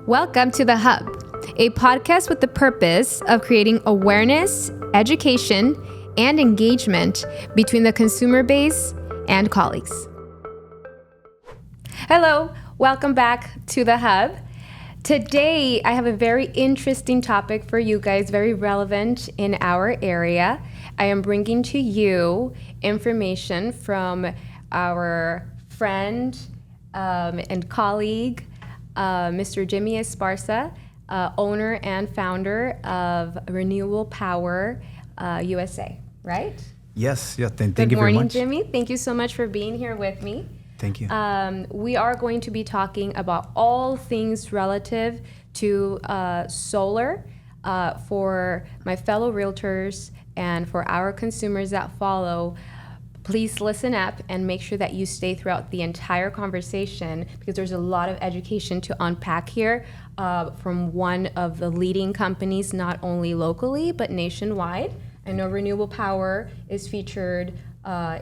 Welcome to The Hub, a podcast with the purpose of creating awareness, education, and engagement between the consumer base and colleagues. Hello, welcome back to The Hub. Today, I have a very interesting topic for you guys, very relevant in our area. I am bringing to you information from our friend and colleague, Mr. Jimmy Esparza, owner and founder of Renewable Power USA, right? Yes, yeah, thank you very much. Good morning, Jimmy. Thank you so much for being here with me. Thank you. We are going to be talking about all things relative to solar for my fellow realtors and for our consumers that follow. Please listen up and make sure that you stay throughout the entire conversation because there's a lot of education to unpack here from one of the leading companies, not only locally, but nationwide. I know Renewable Power is featured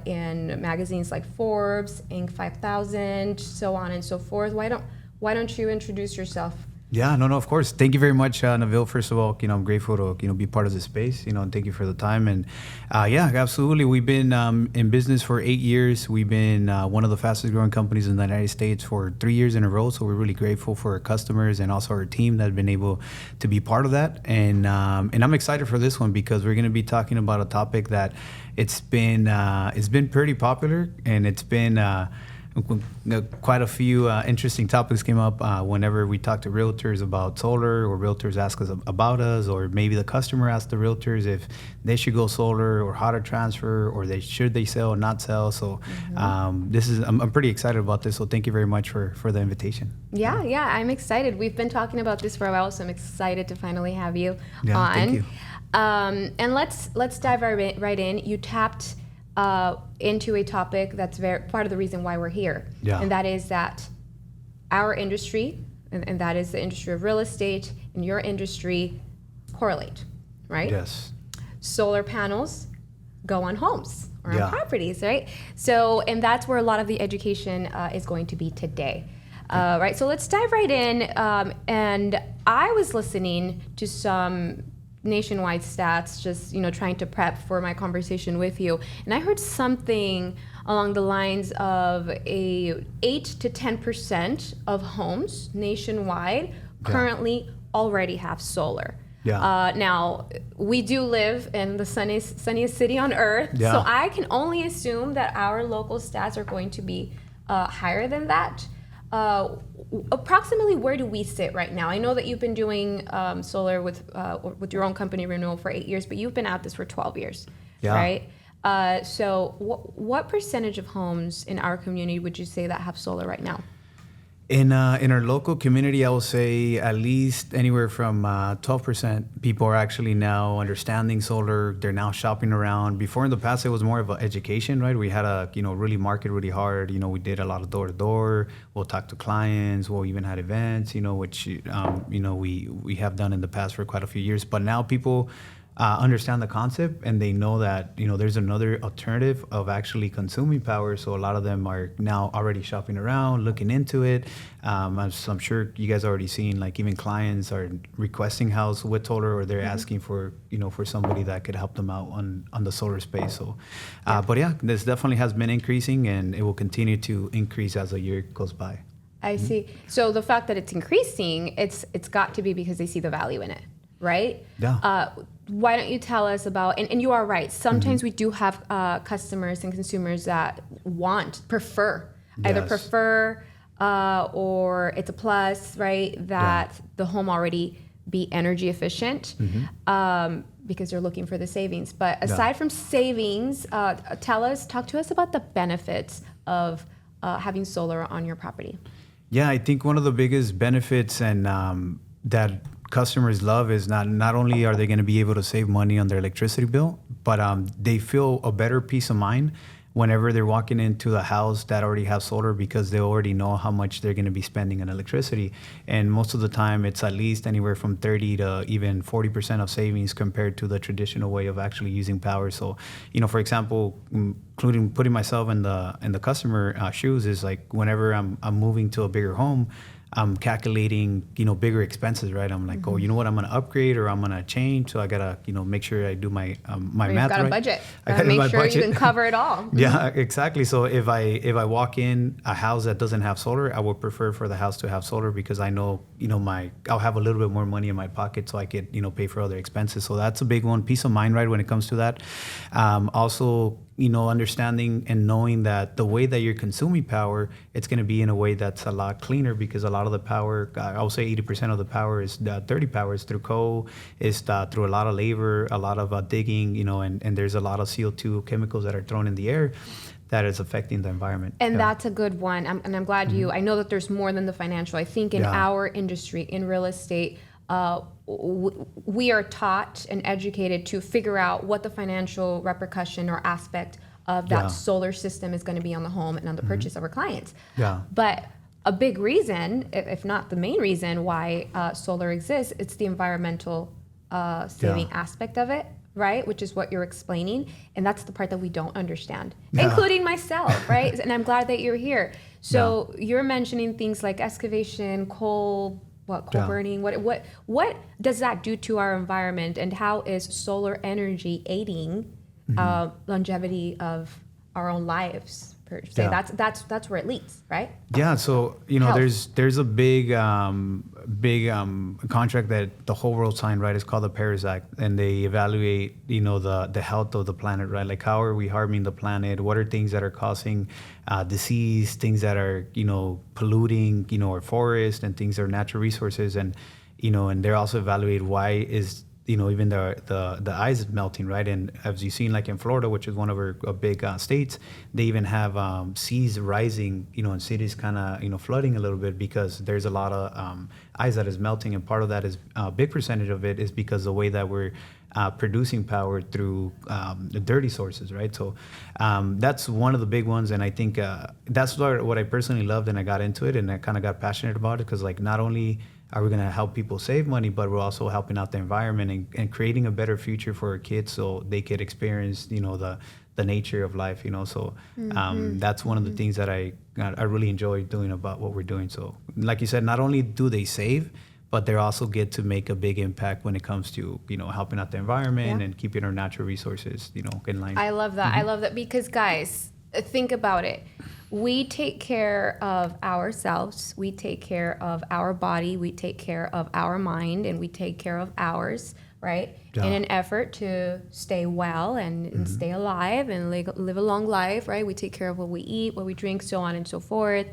in magazines like Forbes, Inc. 5000, so on and so forth. Why don't you introduce yourself? Yeah, no, of course. Thank you very much, Nabil. First of all, I'm grateful to, be part of this space, and thank you for the time. And yeah, absolutely. We've been in business for 8 years. We've been one of the fastest growing companies in the United States for 3 years in a row. So we're really grateful for our customers and also our team that have been able to be part of that. And I'm excited for this one because we're going to be talking about a topic that it's been pretty popular, and it's been quite a few interesting topics came up whenever we talk to realtors about solar, or realtors ask us about us, or maybe the customer asks the realtors if they should go solar or how to transfer, or should they sell or not sell. So I'm pretty excited about this. So thank you very much for the invitation. Yeah, I'm excited. We've been talking about this for a while, so I'm excited to finally have you on. Thank you. And let's dive right in. You tapped into a topic that's very part of the reason why we're here. Yeah. And that is that our industry, and that is the industry of real estate, and your industry correlate, right? Yes. Solar panels go on homes or Yeah. on properties, right? So, and that's where a lot of the education is going to be today. Right, so let's dive right in. And I was listening to some nationwide stats, just trying to prep for my conversation with you, and I heard something along the lines of 8 to 10% of homes nationwide currently already have solar. Yeah. Now we do live in the sunniest city on earth, Yeah. so I can only assume that our local stats are going to be higher than that. Approximately where do we sit right now? I know that you've been doing solar with your own company, Renewal, for 8 years, but you've been at this for 12 years, Yeah. right? So what percentage of homes in our community would you say that have solar right now? In our local community, I will say at least anywhere from 12% people are actually now understanding solar. They're now shopping around. Before, in the past, it was more of an education, right? We had to really market really hard. We did a lot of door to door. We'll talk to clients. We'll even had events, which we have done in the past for quite a few years. But now people understand the concept, and they know that there's another alternative of actually consuming power. So a lot of them are now already shopping around, looking into it. As I'm sure you guys already seen, like even clients are requesting house with solar, or they're asking for for somebody that could help them out on the solar space. So, but yeah, this definitely has been increasing, and it will continue to increase as the year goes by. I see. So the fact that it's increasing, it's got to be because they see the value in it, right? Yeah. Why don't you tell us about, and you are right, sometimes we do have customers and consumers that prefer, either Yes. prefer or it's a plus, right, that the home already be energy efficient because they're looking for the savings. But aside from savings, talk to us about the benefits of having solar on your property. Yeah, I think one of the biggest benefits and that customers love is not only are they going to be able to save money on their electricity bill, but they feel a better peace of mind whenever they're walking into a house that already has solar, because they already know how much they're going to be spending on electricity. And most of the time, it's at least anywhere from 30 to even 40% of savings compared to the traditional way of actually using power. So, for example, including putting myself in the customer shoes, is like whenever I'm moving to a bigger home, I'm calculating, bigger expenses, right? I'm like, oh, you know what? I'm going to upgrade or I'm going to change. So I got to, make sure I do my my Or math you've got right. a budget. I Gotta gotta make sure you can cover it all. Yeah, exactly. So if I walk in a house that doesn't have solar, I would prefer for the house to have solar because I know, I'll have a little bit more money in my pocket so I could, pay for other expenses. So that's a big one. Peace of mind, right, when it comes to that. Also, understanding and knowing that the way that you're consuming power, it's going to be in a way that's a lot cleaner because a lot of the power, I would say 80% of the power is dirty power. It's through coal, it's through a lot of labor, a lot of digging, and there's a lot of CO2 chemicals that are thrown in the air that is affecting the environment. And Yeah. that's a good one. I'm glad I know that there's more than the financial. I think in Yeah. our industry, in real estate, we are taught and educated to figure out what the financial repercussion or aspect of that Yeah. solar system is going to be on the home and on the purchase of our clients. Yeah. But a big reason, if not the main reason why solar exists, it's the environmental saving Yeah. aspect of it, right? Which is what you're explaining. And that's the part that we don't understand, Yeah. including myself, right? And I'm glad that you're here. So you're mentioning things like excavation, coal Yeah. burning. What does that do to our environment, and how is solar energy aiding longevity of our own lives per se? Yeah. That's where it leads, right? Yeah, so Health. there's a big contract that the whole world signed, right? It's called the Paris Act, and they evaluate the health of the planet, right? Like how are we harming the planet? What are things that are causing disease? Things that are polluting our forest and things that are natural resources, and and they also evaluate why is even the ice is melting, right? And as you've seen, like in Florida, which is one of our big states, they even have seas rising, and cities kind of, flooding a little bit because there's a lot of ice that is melting. And part of that is a big percentage of it is because the way that we're producing power through the dirty sources, right? So that's one of the big ones. And I think that's what I personally loved, and I got into it and I kind of got passionate about it because like not only are we going to help people save money, but we're also helping out the environment and creating a better future for our kids so they could experience, the nature of life, So that's one of the things that I really enjoy doing about what we're doing. So like you said, not only do they save, but they also get to make a big impact when it comes to, helping out the environment Yeah. and keeping our natural resources, in line. I love that. I love that because, guys, think about it. We take care of ourselves. We take care of our body. We take care of our mind, and we take care of ours, right? Yeah. In an effort to stay well and stay alive and live a long life, right? We take care of what we eat, what we drink, so on and so forth.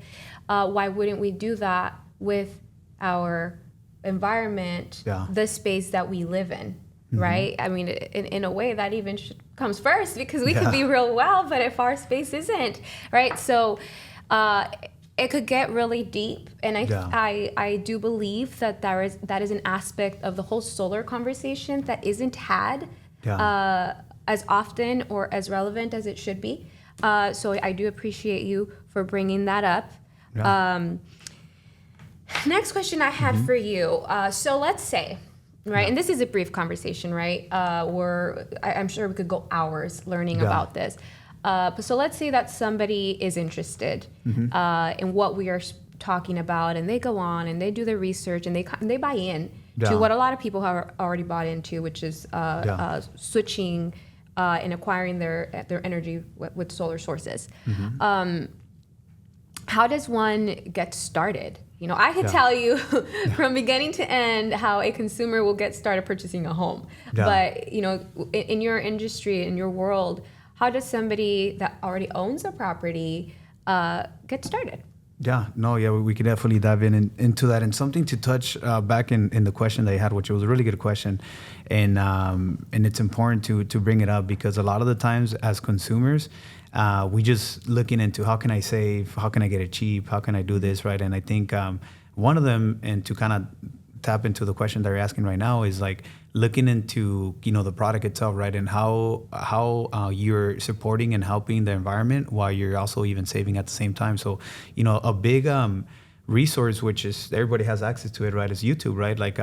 Why wouldn't we do that with our environment, Yeah. the space that we live in? Right? I mean, in a way, that even comes first because we could be real well, but if our space isn't, right? So it could get really deep, and I do believe that that is an aspect of the whole solar conversation that isn't had as often or as relevant as it should be. So I do appreciate you for bringing that up. Yeah. Next question I had for you. So let's say, right, and this is a brief conversation, right? I'm sure we could go hours learning about this. But so let's say that somebody is interested in what we are talking about, and they go on and they do their research and they buy in to what a lot of people have already bought into, which is switching and acquiring their energy with solar sources. How does one get started? I could tell you from beginning to end how a consumer will get started purchasing a home. But, in your industry, in your world, how does somebody that already owns a property get started? We could definitely dive into that. And something to touch back in the question that you had, which was a really good question. And it's important to bring it up because a lot of the times as consumers, we just looking into how can I save, how can I get it cheap, how can I do this, right? And I think one of them, and to kind of tap into the question that you're asking right now, is like looking into the product itself, right? And how you're supporting and helping the environment while you're also even saving at the same time. So a big resource, which is everybody has access to it, right, is YouTube, right? Like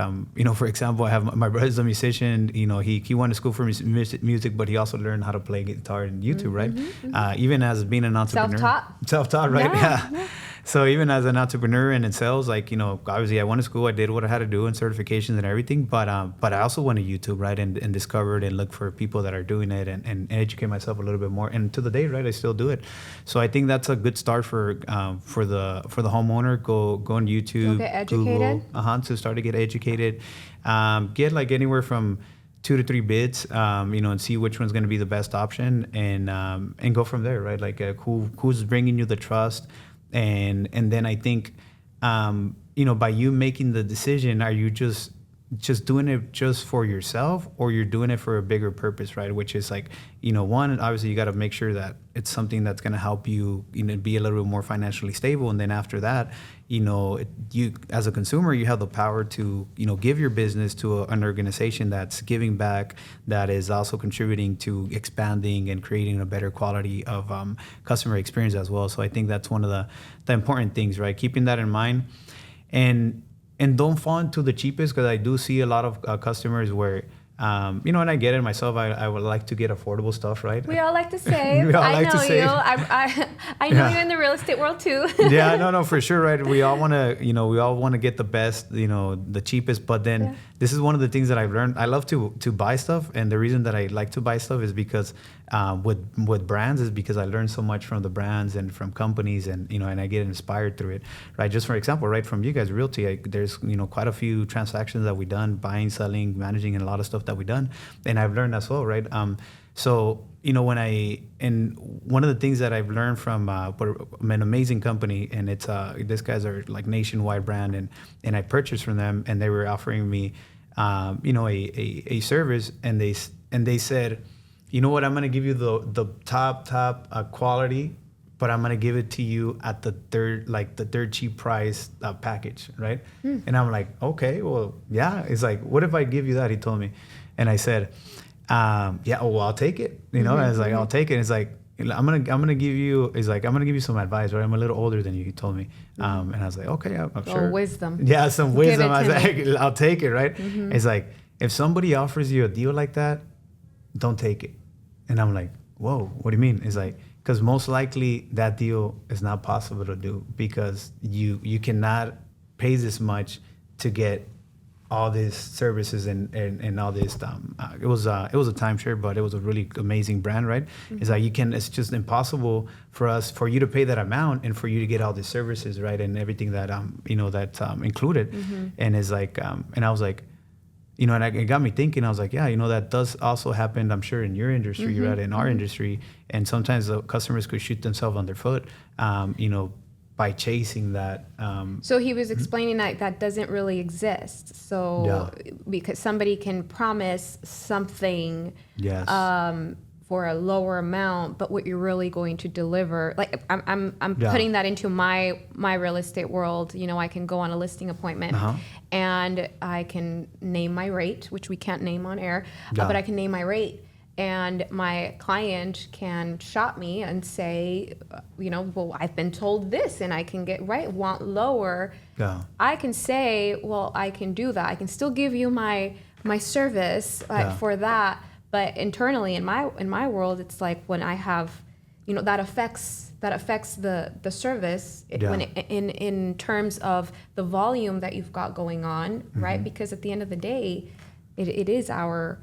for example, I have my brother's a musician. He went to school for music, but he also learned how to play guitar on YouTube, right? Even as being an entrepreneur, self-taught, right? Yeah. So even as an entrepreneur and in sales, like, obviously I went to school, I did what I had to do and certifications and everything, but I also went to YouTube, right, and discovered and looked for people that are doing it and educate myself a little bit more. And to the day, right, I still do it. So I think that's a good start for the homeowner. Go on YouTube, get educated. Google, to start to get educated. Get like anywhere from 2 to 3 bids, and see which one's going to be the best option, and go from there, right? Like who's bringing you the trust, and then I think, by you making the decision, are you just doing it just for yourself, or you're doing it for a bigger purpose, right? Which is like, one, obviously you got to make sure that it's something that's going to help you, be a little bit more financially stable. And then after that, you as a consumer, you have the power to, give your business to an organization that's giving back, that is also contributing to expanding and creating a better quality of customer experience as well. So I think that's one of the important things, right? Keeping that in mind. And don't fall into the cheapest, because I do see a lot of customers where, and I get it myself. I would like to get affordable stuff, right? We all like to save. I know you. I know you in the real estate world too. Yeah, no, for sure, right? We all want to, get the best, the cheapest. But then this is one of the things that I've learned. I love to buy stuff, and the reason that I like to buy stuff is because with brands is because I learn so much from the brands and from companies, and and I get inspired through it, right? Just for example, right, from you guys, Realty, there's quite a few transactions that we've done, buying, selling, managing, and a lot of stuff that we've done, and I've learned as well, right? So one of the things that I've learned from an amazing company, and it's these guys are like nationwide brand, and I purchased from them, and they were offering me a service, and they said, you know what, I'm gonna give you the top quality, but I'm gonna give it to you at the third cheap price package, right? And I'm like, okay, well, yeah. It's like, what if I give you that? He told me, and I said, yeah, well, I'll take it. And I was like, I'll take it. It's like, I'm gonna give you. It's like, I'm gonna give you some advice, right? I'm a little older than you. He told me, and I was like, okay, I'm sure. Wisdom. Yeah, some wisdom. I was like, I'll take it, right? It's like, if somebody offers you a deal like that, don't take it. And I'm like, whoa, what do you mean? It's like, because most likely that deal is not possible to do, because you cannot pay this much to get all these services and all this. It was a timeshare, but it was a really amazing brand, right? It's like it's just impossible for you to pay that amount and for you to get all these services, right, and everything that that's included. And it's like, and I was like, and it got me thinking. I was like, yeah, that does also happen, I'm sure, in your industry, right, in our industry. And sometimes the customers could shoot themselves on their foot, by chasing that. So he was explaining that doesn't really exist. So because somebody can promise something for a lower amount, but what you're really going to deliver, like I'm putting that into my real estate world. I can go on a listing appointment and I can name my rate, which we can't name on air, but I can name my rate. And my client can shop me and say, well, I've been told this and I can want lower. Yeah. I can say, well, I can do that. I can still give you my service for that. But internally in my world, it's like when I have, that affects the service when in terms of the volume that you've got going on, right? Because at the end of the day, it is our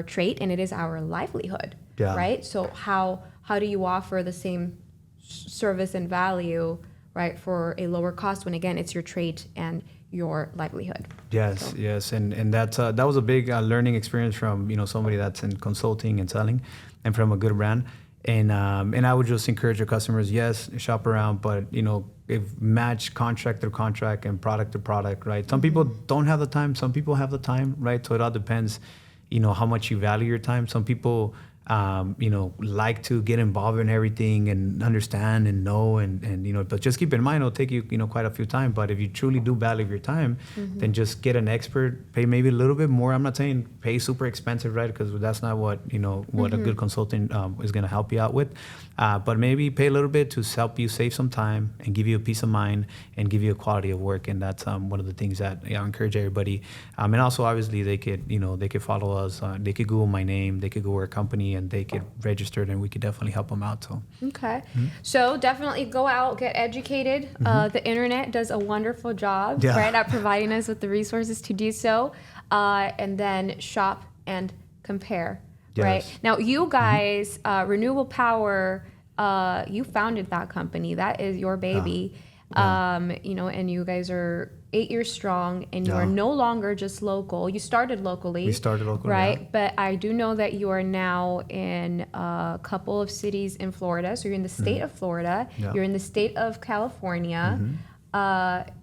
trait and it is our livelihood, right? So how do you offer the same service and value, right, for a lower cost when, again, it's your trait and your livelihood? Yes, and that's that was a big learning experience from somebody that's in consulting and selling, and from a good brand. And I would just encourage your customers, yes, shop around, but if match contract to contract and product to product, right? Some people don't have the time, some people have the time, right? So it all depends, how much you value your time. Some people, like to get involved in everything and understand and know, and but just keep in mind, it'll take you, quite a few time. But if you truly do value your time, then just get an expert, pay maybe a little bit more. I'm not saying pay super expensive, right? Because that's not what, what a good consultant is going to help you out with. But maybe pay a little bit to help you save some time and give you a peace of mind and give you a quality of work. And that's one of the things that I encourage everybody. And also, obviously, they could follow us. They could Google my name. They could go our company and they get registered, and we could definitely help them out. So Okay. So definitely go out, get educated. The internet does a wonderful job, Yeah. right, at providing us with the resources to do so. And then shop and compare, right? Yes. Now, you guys, Renewable Power, you founded that company. That is your baby. You know, and you guys are 8 years strong, and you are Yeah. no longer just local. You started locally. We started locally, right? yeah. But I do know that you are now in a couple of cities in Florida. So you're in the state of Florida. Yeah. You're in the state of California.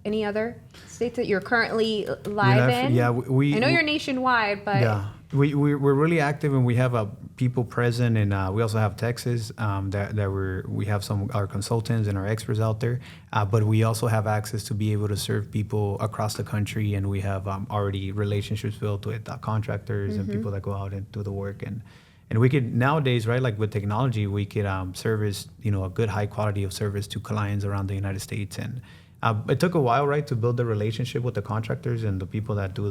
Any other states that you're currently live in? Yeah, we I know you're nationwide, but yeah, we're really active, and we have people present, and we also have Texas that we have some our consultants and our experts out there, but we also have access to be able to serve people across the country, and we have already relationships built with contractors and people that go out and do the work, and we could nowadays, right, like with technology, we could service, you know, a good high quality of service to clients around the United States. And it took a while, right, to build the relationship with the contractors and the people that do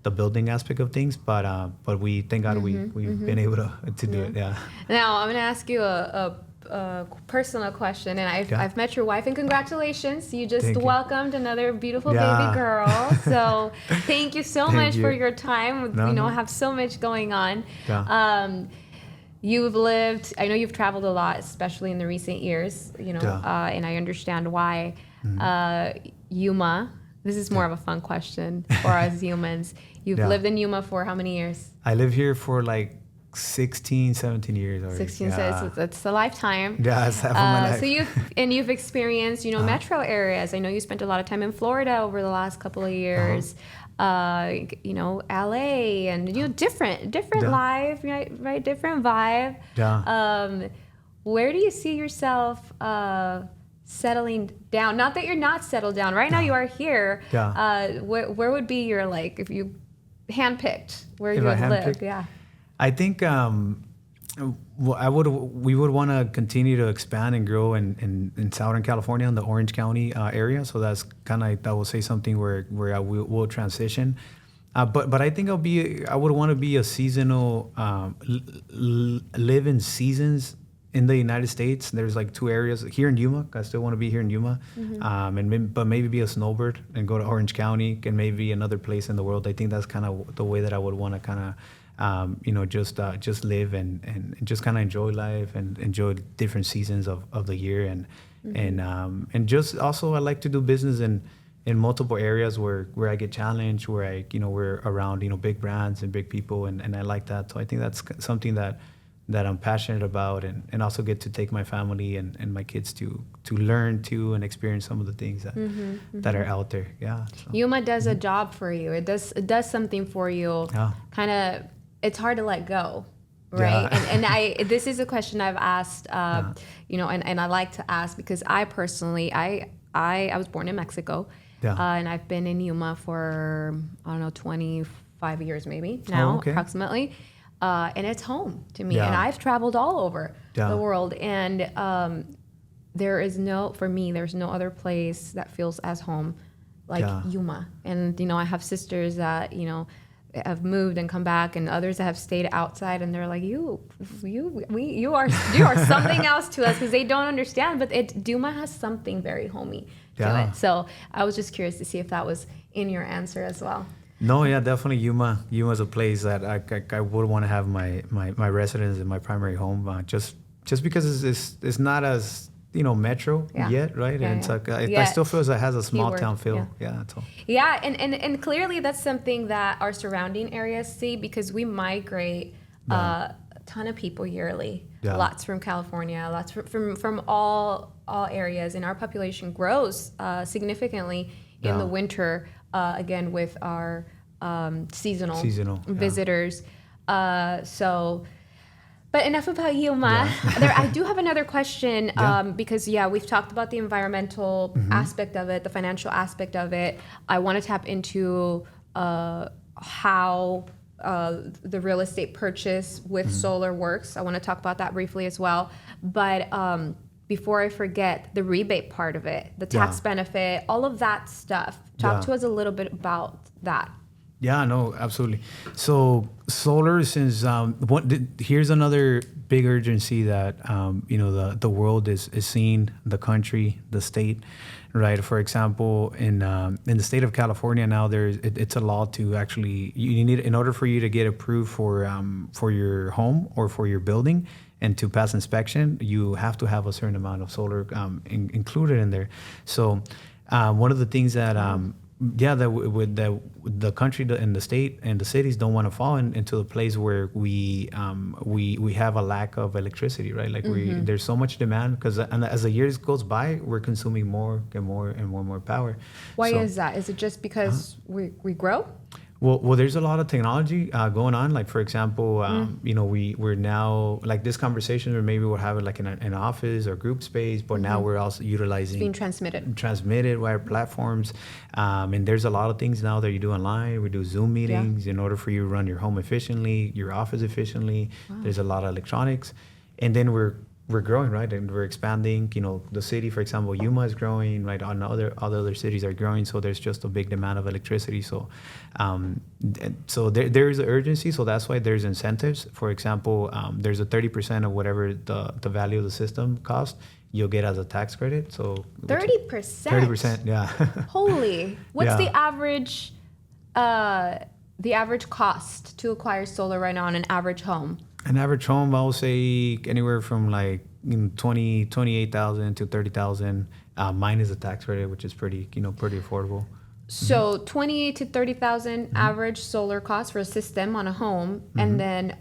the building aspect of things, but we thank God we've been able to do it. Yeah. now I'm going to ask you a personal question, and I've met your wife, and congratulations, you just Thank you. welcomed another beautiful Yeah. baby girl. So thank you so Thank much for you. your time. No, you know, no. have so much going on. Yeah. You've lived, I know you've traveled a lot, especially in the recent years, you know, Yeah. and I understand why. Yuma, this is more of a fun question for us humans. You've Yeah. lived in Yuma for how many years? I live here for like 16, 17 years already. 16, Yeah. so it's a lifetime. Yeah, it's half of my life. So you've experienced, you know, metro areas. I know you spent a lot of time in Florida over the last couple of years. You know, LA, and you know, different Yeah. life, right? Different vibe. Yeah. Where do you see yourself settling down? Not that you're not settled down. Right now you are here. Yeah. Where would be your, like, if you handpicked where If you I would live? handpicked? Yeah. I think we would want to continue to expand and grow in Southern California, in the Orange County area. So that's kind of, I will say something where I will transition. But I think I would want to be a seasonal, live in seasons in the United States. There's like 2 areas here in Yuma. I still want to be here in Yuma, but maybe be a snowbird and go to Orange County, and maybe another place in the world. I think that's kind of the way that I would want to kind of, you know, just live and just kind of enjoy life and enjoy different seasons of the year, and just also I like to do business in multiple areas where I get challenged, where we're around, you know, big brands and big people, and I like that. So I think that's something that I'm passionate about, and also get to take my family and my kids to learn to and experience some of the things that are out there. Yeah. So. Yuma does a job for you. It does something for you. Yeah. Kind of, it's hard to let go, right? Yeah. This is a question I've asked, you know, and I like to ask because I personally, I was born in Mexico, and I've been in Yuma for, I don't know, 25 years maybe now, approximately. And it's home to me. And I've traveled all over the world. And there's no other place that feels as home like Yuma. And, you know, I have sisters that, you know, have moved and come back, and others that have stayed outside, and they're like, you are something else to us, because they don't understand. But Yuma has something very homey to it. So I was just curious to see if that was in your answer as well. No, yeah, definitely Yuma. Yuma is a place that I would want to have my residence and my primary home. Just because it's not as, you know, metro yet, right? And it's like I still feel it has a small town feel. Yeah. So. Yeah, and clearly that's something that our surrounding areas see, because we migrate a ton of people yearly. Yeah. Lots from California, lots from all areas, and our population grows significantly in the winter. Again, with our seasonal visitors. But enough about Yuma. I do have another question, because we've talked about the environmental aspect of it, the financial aspect of it. I want to tap into how the real estate purchase with solar works. I want to talk about that briefly as well. But before I forget, the rebate part of it, the tax benefit, all of that stuff. Talk to us a little bit about that. Yeah, no, absolutely. So solar, since here's another big urgency that the world is seeing, the country, the state, right? For example, in the state of California now, it's a law to actually you need, in order for you to get approved for your home or for your building and to pass inspection, you have to have a certain amount of solar included in there. So one of the things that with the country and the state and the cities don't want to fall into a place where we have a lack of electricity, right? Like there's so much demand because as the years goes by, we're consuming more and more and more power. Why So- is that? Is it just because we grow? Well, there's a lot of technology going on. Like for example, we're now like this conversation, or maybe we'll have it like in an office or group space, but now we're also utilizing Being transmitted. via platforms, and there's a lot of things now that you do online. We do Zoom meetings in order for you to run your home efficiently, your office efficiently. There's a lot of electronics, and then we're growing, right? And we're expanding. The city, for example, Yuma is growing, right? On other cities are growing, so there's just a big demand of electricity. So, so there is an urgency. So that's why there's incentives. For example, there's a 30% of whatever the value of the system cost, you'll get as a tax credit. So 30%. 30%, yeah. Holy! What's Yeah. the average cost to acquire solar right now on an average home? An average home, I would say anywhere from like 28,000 to 30,000. Mine is a tax credit, which is pretty affordable. So 28 to 30,000 average solar cost for a system on a home, and then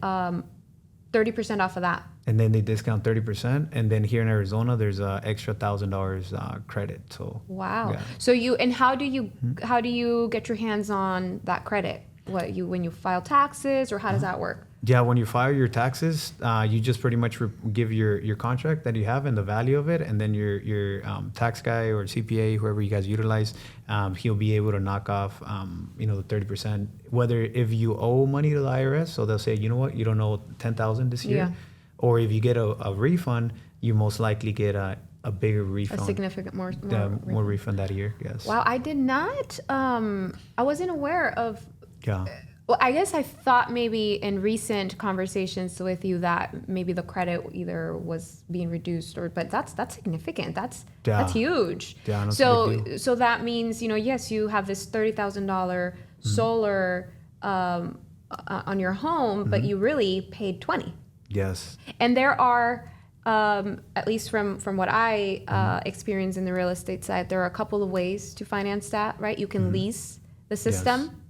30% off of that. And then they discount 30%. And then here in Arizona, there's a extra $1,000 credit. So Wow. yeah. So how do you get your hands on that credit? When you file taxes, or how does that work? Yeah, when you file your taxes, you just pretty much give your contract that you have and the value of it, and then your tax guy or CPA, whoever you guys utilize, he'll be able to knock off the 30%. Whether if you owe money to the IRS, so they'll say, you know what, you don't owe $10,000 this year, Yeah. or if you get a refund, you most likely get a bigger refund. A significant more more refund that year. Yes. Wow, I did not. I wasn't aware of. Yeah. Well, I guess I thought maybe in recent conversations with you that maybe the credit either was being reduced, but that's significant. That's huge. Yeah, that's a big deal. So that means, yes, you have this $30,000 solar on your home, but you really paid 20. Yes. And there are, at least from what I experience in the real estate side, there are a couple of ways to finance that, right? You can lease the system,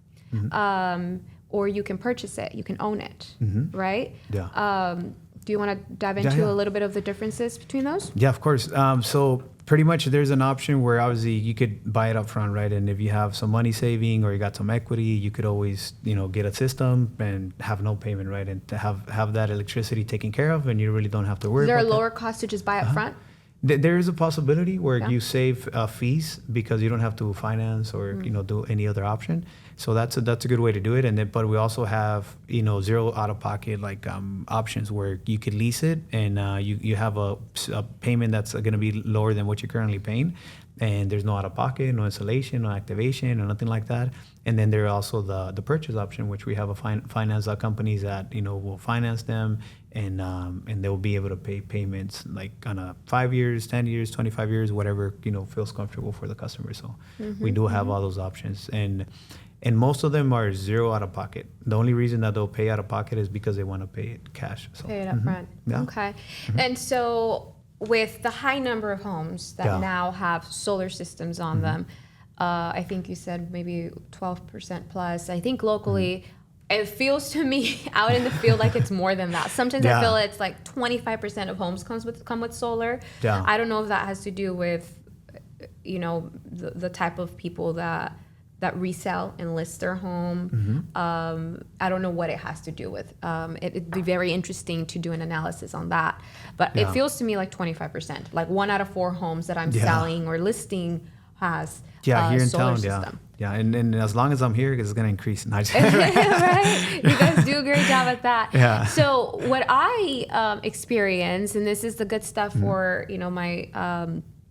or you can purchase it. You can own it, right? Yeah. Do you want to dive into Yeah. a little bit of the differences between those? Yeah, of course. So pretty much there's an option where obviously you could buy it up front, right? And if you have some money saving or you got some equity, you could always, get a system and have no payment, right? And to have that electricity taken care of, and you really don't have to worry Is there a about that. lower cost to just buy up front? There is a possibility where Yeah. you save fees because you don't have to finance or do any other option. So that's a good way to do it. And then, but we also have zero out of pocket options where you could lease it and you have a payment that's going to be lower than what you're currently paying, and there's no out of pocket, no installation, no activation, or nothing like that. And then there are also the purchase option, which we have a finance companies that will finance them, and they'll be able to pay payments like on a 5 years, 10 years, 25 years, whatever feels comfortable for the customer. So we do have all those options, and most of them are zero out of pocket. The only reason that they'll pay out of pocket is because they want to pay it cash. So, Pay it up front. Yeah. Okay. And so with the high number of homes that Yeah. now have solar systems on them, I think you said maybe 12% plus. I think locally, it feels to me out in the field like it's more than that. Sometimes I Yeah. feel it's like 25% of homes come with solar. Yeah. I don't know if that has to do with, the type of people that resell and list their home. I don't know what it has to do with. It'd be very interesting to do an analysis on that. But it Yeah. feels to me like 25%. Like 1 out of 4 homes that I'm Yeah. selling or listing has Yeah, here in solar town, system. yeah, and as long as I'm here, it's gonna increase. No, just- Right? You guys do a great job at that. Yeah. So what I experience, and this is the good stuff for my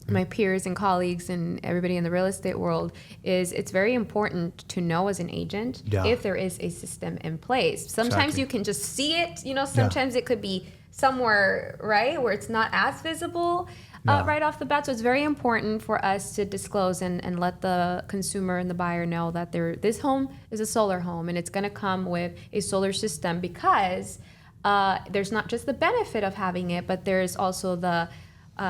my peers and colleagues and everybody in the real estate world is it's very important to know as an agent if there is a system in place. Sometimes you can just see it, sometimes it could be somewhere, right, where it's not as visible right off the bat. So it's very important for us to disclose and let the consumer and the buyer know that this home is a solar home and it's going to come with a solar system, because there's not just the benefit of having it, but there's also the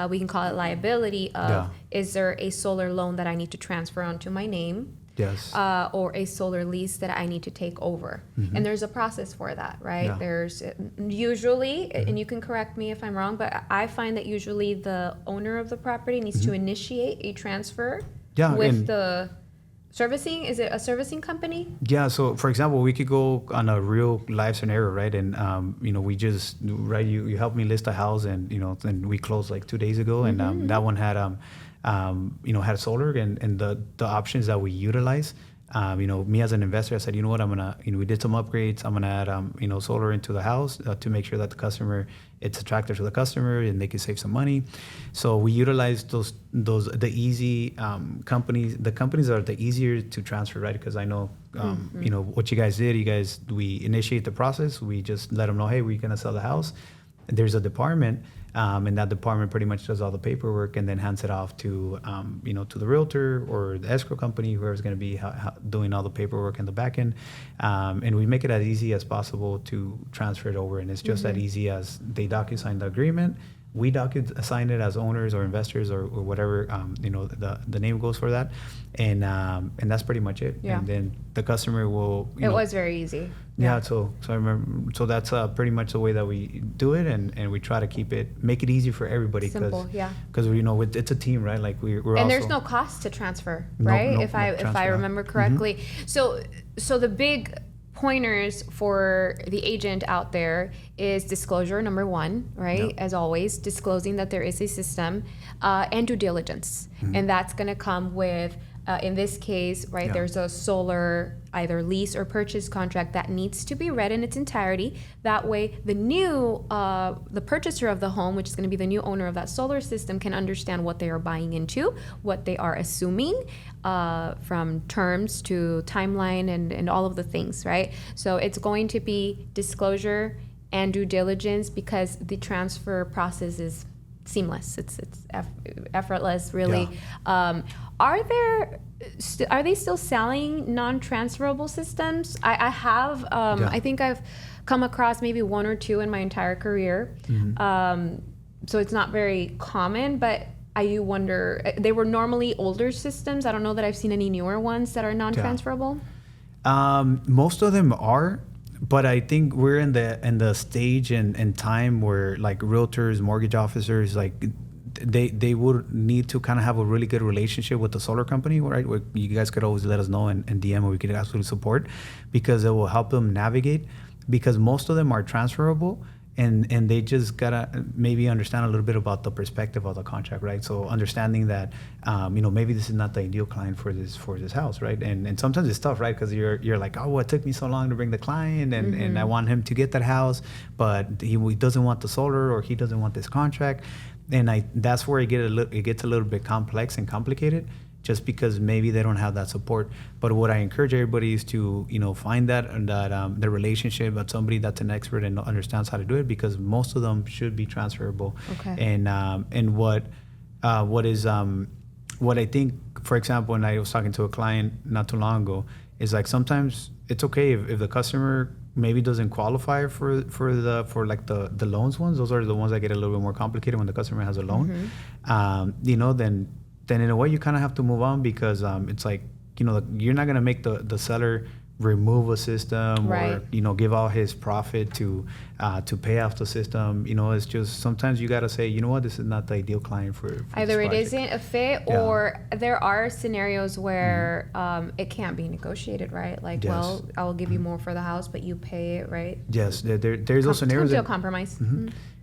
we can call it liability of is there a solar loan that I need to transfer onto my name? Yes. Or a solar lease that I need to take over. And there's a process for that, right? There's usually, and you can correct me if I'm wrong, but I find that usually the owner of the property needs to initiate a transfer with the servicing. Is it a servicing company? Yeah. So, for example, we could go on a real live scenario, right? And we just you helped me list a house, and and we closed like 2 days ago, and that one had had solar, and the options that we utilize. Me as an investor, I said, you know what, I'm gonna, we did some upgrades. I'm gonna add, solar into the house to make sure that it's attractive to the customer and they can save some money. So we utilize the easy companies. The companies are the easier to transfer, right? Because I know, what you guys did. We initiate the process. We just let them know, hey, we're gonna sell the house. There's a department. And that department pretty much does all the paperwork and then hands it off to, to the realtor or the escrow company, whoever's going to be doing all the paperwork in the back end. And we make it as easy as possible to transfer it over. And it's just that easy as they DocuSign the agreement. We DocuSign it as owners or investors or whatever, the name goes for that. And that's pretty much it. Yeah. And then the customer will, it was very easy. Yeah, so I remember. So that's pretty much the way that we do it, and we try to make it easy for everybody. Simple, because it's a team, right? Like we're and also, there's no cost to transfer, right? If I remember correctly. So the big pointers for the agent out there is disclosure, number one, right? As always, disclosing that there is a system, and due diligence, and that's going to come with. In this case, right, there's a solar either lease or purchase contract that needs to be read in its entirety. That way, the purchaser of the home, which is going to be the new owner of that solar system, can understand what they are buying into, what they are assuming, from terms to timeline and all of the things, right? So it's going to be disclosure and due diligence, because the transfer process is seamless. It's effortless, really. Are they still selling non-transferable systems? I have. I think I've come across maybe one or two in my entire career. So it's not very common, but I do wonder. They were normally older systems. I don't know that I've seen any newer ones that are non-transferable. Most of them are. But I think we're in the stage and time where like realtors, mortgage officers, like they would need to kind of have a really good relationship with the solar company, right? Where you guys could always let us know and DM, or we could absolutely support, because it will help them navigate. Because most of them are transferable, and they just gotta maybe understand a little bit about the perspective of the contract, right? So understanding that maybe this is not the ideal client for this house, right? And sometimes it's tough, right? Because you're like, oh, it took me so long to bring the client, and I want him to get that house, but he doesn't want the solar, or he doesn't want this contract, and that's where it gets a little bit complex and complicated. Just because maybe they don't have that support. But what I encourage everybody is to, find that the relationship with somebody that's an expert and understands how to do it, because most of them should be transferable. Okay. And what I think, for example, when I was talking to a client not too long ago, is like sometimes it's okay if the customer maybe doesn't qualify for the loans ones. Those are the ones that get a little bit more complicated when the customer has a loan. Then in a way you kind of have to move on, because it's like, you're not going to make the seller remove a system, right, or give all his profit to pay off the system. It's just sometimes you got to say, you know what, this is not the ideal client for either this it isn't a fit, or there are scenarios where it can't be negotiated, right? Like, well, I will give you more for the house, but you pay it, right? Yes, there's those scenarios. Come to a compromise.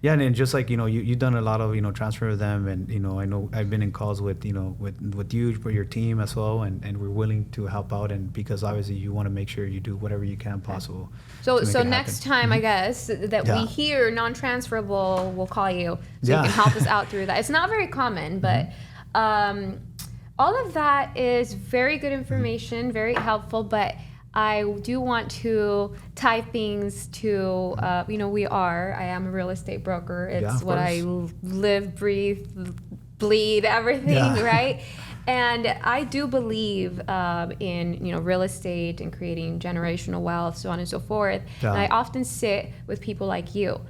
Yeah, and just like you've done a lot of transfer with them, and I know I've been in calls with with you for your team as well, and we're willing to help out, and because obviously you want to make sure you do whatever you can possible. So next time, I guess that we hear non-transferable, we'll call you so you can help us out through that. It's not very common, but All of that is very good information, very helpful, but I do want to tie things to, I am a real estate broker. It's of what I live, breathe, bleed, everything, right? And I do believe in real estate and creating generational wealth, so on and so forth. Yeah. And I often sit with people like you,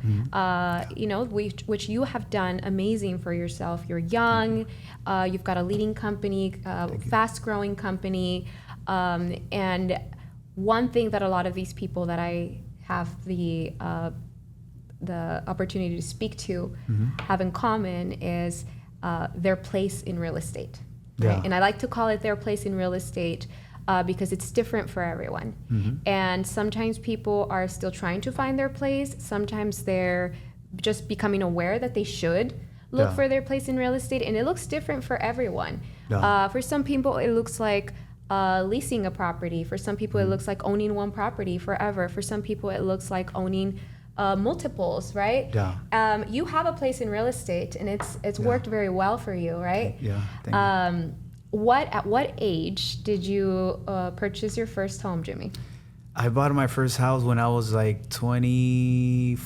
which you have done amazing for yourself. You're young, you've got a leading company, fast-growing company, and one thing that a lot of these people that I have the opportunity to speak to have in common is their place in real estate. Right? Yeah. And I like to call it their place in real estate because it's different for everyone. And sometimes people are still trying to find their place. Sometimes they're just becoming aware that they should look for their place in real estate. And it looks different for everyone. For some people, it looks like leasing a property. For some people, it looks like owning one property forever. For some people, it looks like owning multiples, right? Yeah. You have a place in real estate, and it's worked very well for you, right? Yeah. Thank you. At what age did you purchase your first home, Jimmy? I bought my first house when I was like 24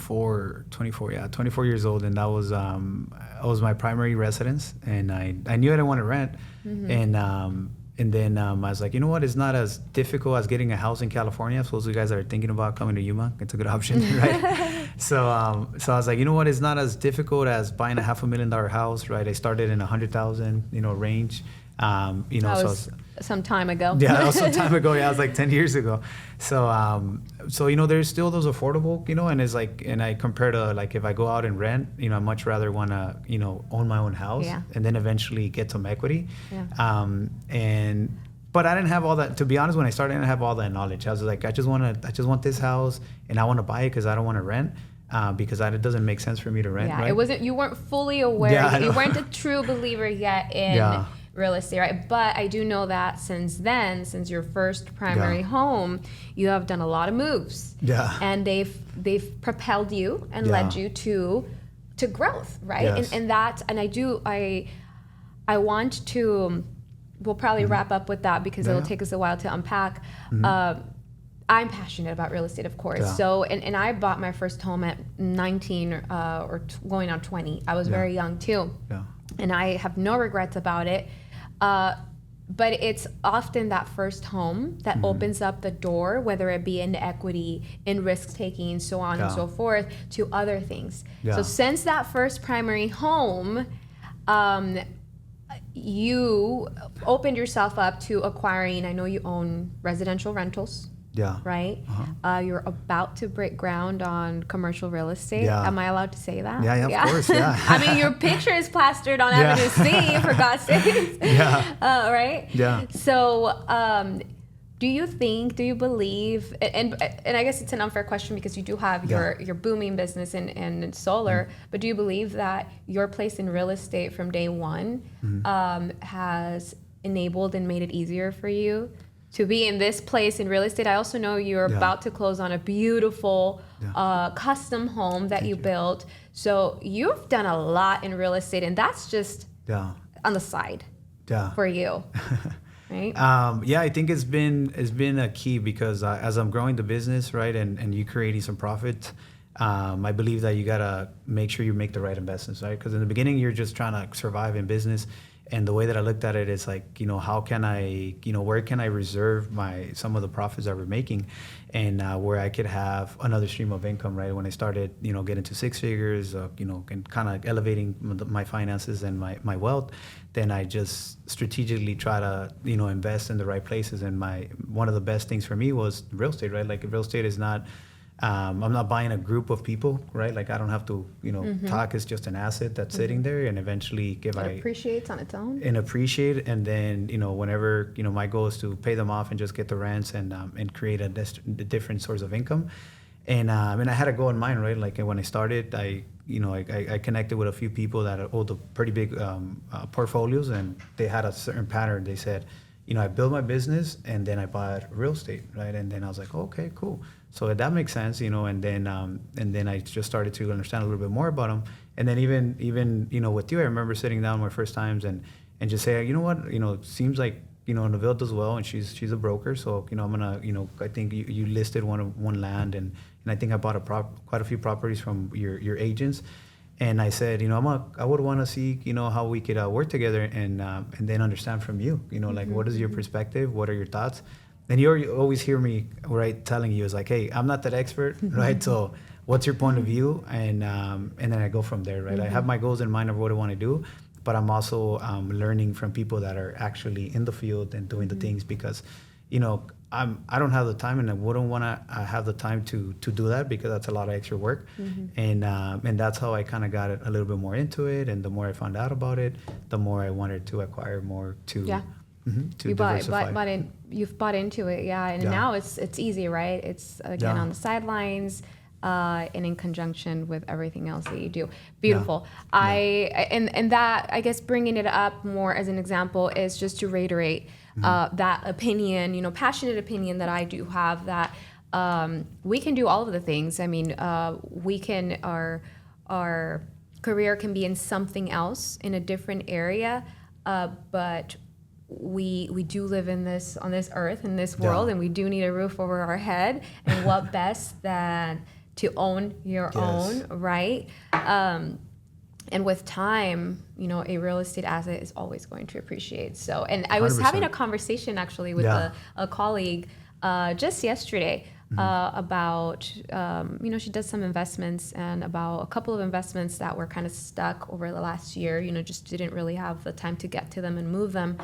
years old, and that was my primary residence, and I knew I didn't want to rent, and then I was like, you know what? It's not as difficult as getting a house in California. For those of you guys that are thinking about coming to Yuma, it's a good option, right? So I was like, you know what? It's not as difficult as buying a $500,000 house, right? I started in $100,000, range. That was some time ago. Yeah, that was some time ago. Yeah, it was like 10 years ago. So there's still those affordable, and it's like, and I compare to like if I go out and rent, I much rather want to, own my own house and then eventually get some equity. Yeah. But I didn't have all that. To be honest, when I started, I didn't have all that knowledge. I was like, I just want this house, and I want to buy it because I don't want to rent. Because it doesn't make sense for me to rent. Yeah, right? You weren't fully aware. Yeah, you weren't a true believer yet in real estate, right? But I do know that since your first primary home, you have done a lot of moves. Yeah. And they've propelled you and led you to growth, right? Yes. And I want to. We'll probably wrap up with that because it'll take us a while to unpack. I'm passionate about real estate, of course. Yeah. So, and I bought my first home at 19 going on 20. I was very young too. Yeah. And I have no regrets about it. But it's often that first home that opens up the door, whether it be in equity, in risk taking, so on and so forth, to other things. Yeah. So since that first primary home, you opened yourself up to acquiring, I know you own residential rentals. Yeah. Right? You're about to break ground on commercial real estate. Yeah. Am I allowed to say that? Yeah, of course, yeah. I mean, your picture is plastered on Avenue C, for God's sake. Yeah. Right? Yeah. So, do you believe, and I guess it's an unfair question because you do have your booming business in solar, but do you believe that your place in real estate from day one has enabled and made it easier for you to be in this place in real estate? I also know you're about to close on a beautiful custom home that you built. So you've done a lot in real estate, and that's just on the side for you. Right? I think it's been a key because as I'm growing the business, right, and you creating some profit, I believe that you gotta make sure you make the right investments, right? Because in the beginning, you're just trying to survive in business. And the way that I looked at it is like, how can I, where can I reserve some of the profits that we're making, and where I could have another stream of income, right? When I started, getting to six figures, and kind of elevating my finances and my wealth, then I just strategically try to, invest in the right places. And one of the best things for me was real estate, right? Like real estate is not, I'm not buying a group of people, right? Like I don't have to, talk. It's just an asset that's sitting there, and eventually it appreciates on its own. And appreciate, and then whenever my goal is to pay them off and just get the rents and create a different source of income. And I had a goal in mind, right? Like when I started, I connected with a few people that owned pretty big portfolios, and they had a certain pattern. They said, I built my business and then I bought real estate, right? And then I was like, okay, cool. So that makes sense, and then I just started to understand a little bit more about them. And then even with you, I remember sitting down my first times and and just say, you know what, it seems like, Neville does well, and she's a broker, so I'm gonna, I think you listed one land, and I think I bought quite a few properties from your agents, and I said, I would want to see, how we could work together, and then understand from you, like what is your perspective, what are your thoughts, and you always hear me right telling you is like, hey, I'm not that expert, right? So what's your point of view, and then I go from there, right? I have my goals in mind of what I want to do. But I'm also learning from people that are actually in the field and doing the things, because, I don't have the time, and I wouldn't want to have the time to do that, because that's a lot of extra work. And that's how I kind of got a little bit more into it. And the more I found out about it, the more I wanted to acquire more to diversify. You've bought into it, and now it's easy, right? It's again on the sidelines. And in conjunction with everything else that you do. Beautiful. And that, I guess, bringing it up more as an example is just to reiterate that opinion, passionate opinion that I do have, that we can do all of the things. I mean, our career can be in something else, in a different area, but we do live on this earth, in this world, and we do need a roof over our head. And what best than to own your own, right? And with time, a real estate asset is always going to appreciate. So, and I was 100%. Having a conversation actually with a colleague just yesterday about, she does some investments, and about a couple of investments that were kind of stuck over the last year, just didn't really have the time to get to them and move them.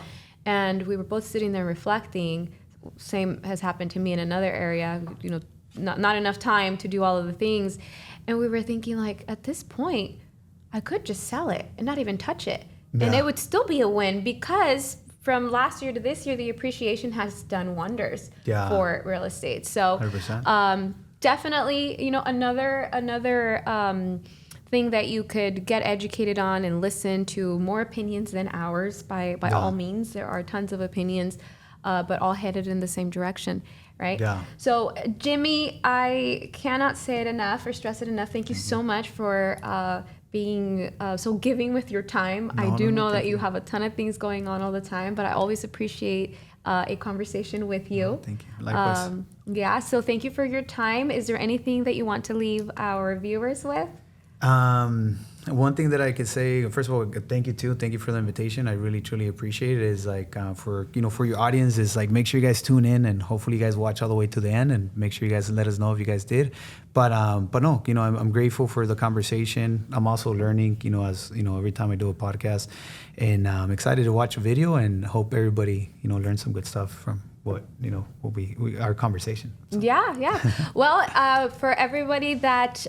And we were both sitting there reflecting. Same has happened to me in another area, not enough time to do all of the things. And we were thinking, like, at this point, I could just sell it and not even touch it. And it would still be a win, because from last year to this year, the appreciation has done wonders for real estate. So 100%. Definitely, another thing that you could get educated on and listen to more opinions than ours by all means. There are tons of opinions, but all headed in the same direction. Right? Yeah. So, Jimmy, I cannot say it enough or stress it enough. Thank you so much for being so giving with your time. I do know that you have a ton of things going on all the time, but I always appreciate a conversation with you. Thank you. Likewise. So thank you for your time. Is there anything that you want to leave our viewers with? One thing that I could say, first of all, thank you too. Thank you for the invitation. I really, truly appreciate it. Is like for your audience, is like, make sure you guys tune in, and hopefully you guys watch all the way to the end, and make sure you guys let us know if you guys did. But no, I'm grateful for the conversation. I'm also learning, as every time I do a podcast, and I'm excited to watch a video, and hope everybody, learns some good stuff from what our conversation. So. Yeah. Well, for everybody that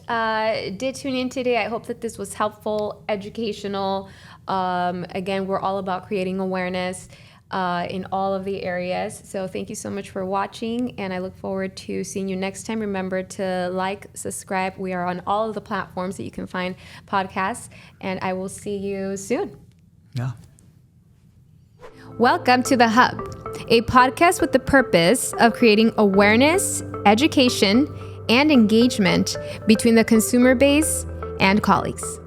did tune in today, I hope that this was helpful, educational. Again, we're all about creating awareness in all of the areas. So thank you so much for watching, and I look forward to seeing you next time. Remember to like, subscribe. We are on all of the platforms that you can find podcasts, and I will see you soon. Yeah. Welcome to The Hub, a podcast with the purpose of creating awareness, education, and engagement between the consumer base and colleagues.